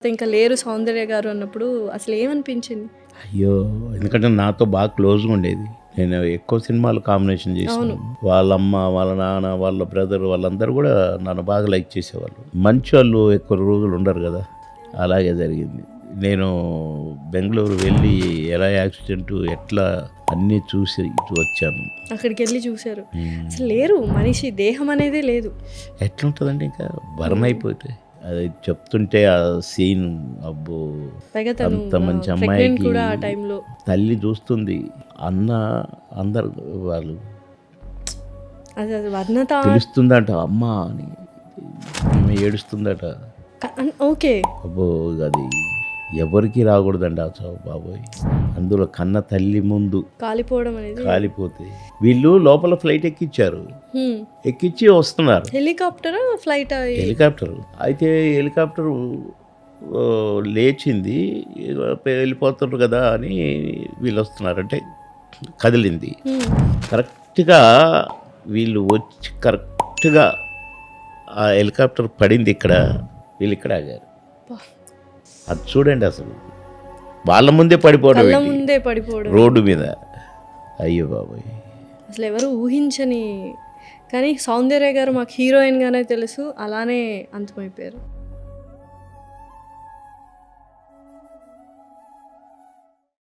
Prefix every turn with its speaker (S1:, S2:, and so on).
S1: ఇంకా లేరు సౌందర్య గారు అన్నప్పుడు అసలు ఏమనిపించింది?
S2: అయ్యో! ఎందుకంటే నాతో బాగా క్లోజ్‌గా ఉండేది. నేను ఎక్కువ సినిమాలు కాంబినేషన్ చేశాను. వాళ్ళ అమ్మ, వాళ్ళ నాన్న, వాళ్ళ బ్రదర్ వాళ్ళందరూ కూడా నన్ను బాగా లైక్ చేసేవాళ్ళు. మంచోళ్ళు ఎక్కువ రోజులు ఉండరు కదా! అలాగే జరిగింది. నేను బెంగుళూరు వెళ్ళి ఎలా యాక్సిడెంట్ ఎట్లా అన్నీ చూసి ఇటు వచ్చాను.
S1: అక్కడికెళ్ళి చూసారు. అసలు లేరు మనిషి, దేహం అనేదే లేదు.
S2: ఎట్లుంటుందండి ఇంకా బర్న్ అయిపోతే. అది చెప్తుంటే ఆ సీన్ అబ్బో!
S1: పైగా తను
S2: అంత మంచి
S1: ప్రెగ్నెంట్
S2: అమ్మాయికి
S1: కూడా ఆ టైంలో.
S2: తల్లి చూస్తుంది. అన్న అందరు వాళ్ళు
S1: అది అది వర్ణత.
S2: పిలుస్తుందంట అమ్మ అని. ఈమె ఏడుస్తుందట.
S1: ఓకే.
S2: అబ్బో! అది ఎవరికి రాకూడదండి ఆ చావు బాబోయ్. అందులో కన్న తల్లి ముందు
S1: కాలిపోవడం అనేది.
S2: కాలిపోతే వీళ్ళు లోపల ఫ్లైట్ ఎక్కించారు. ఎక్కించి వస్తున్నారు.
S1: హెలికాప్టరా ఫ్లైట్?
S2: హెలికాప్టర్ అయితే హెలికాప్టర్ లేచింది వెళ్ళిపోతున్నారు కదా అని వీళ్ళు వస్తున్నారంటే కదిలింది. కరెక్ట్గా వీళ్ళు వచ్చి కరెక్ట్గా ఆ హెలికాప్టర్ పడింది ఇక్కడ, వీళ్ళు ఇక్కడ ఆగారు. అది చూడండి అసలు వాళ్ళ ముందే పడిపోవడం
S1: కళ్ళ
S2: ఏంటి?
S1: ముందే పడిపోవడం.
S2: రోడ్డు మీద. అయ్యో బాబాయ్.
S1: అసలు ఎవరు ఊహించని. కానీ సౌందర్య గారు మాకు హీరోయిన్ గానే తెలుసు, అలానే అంతమైపోయారు.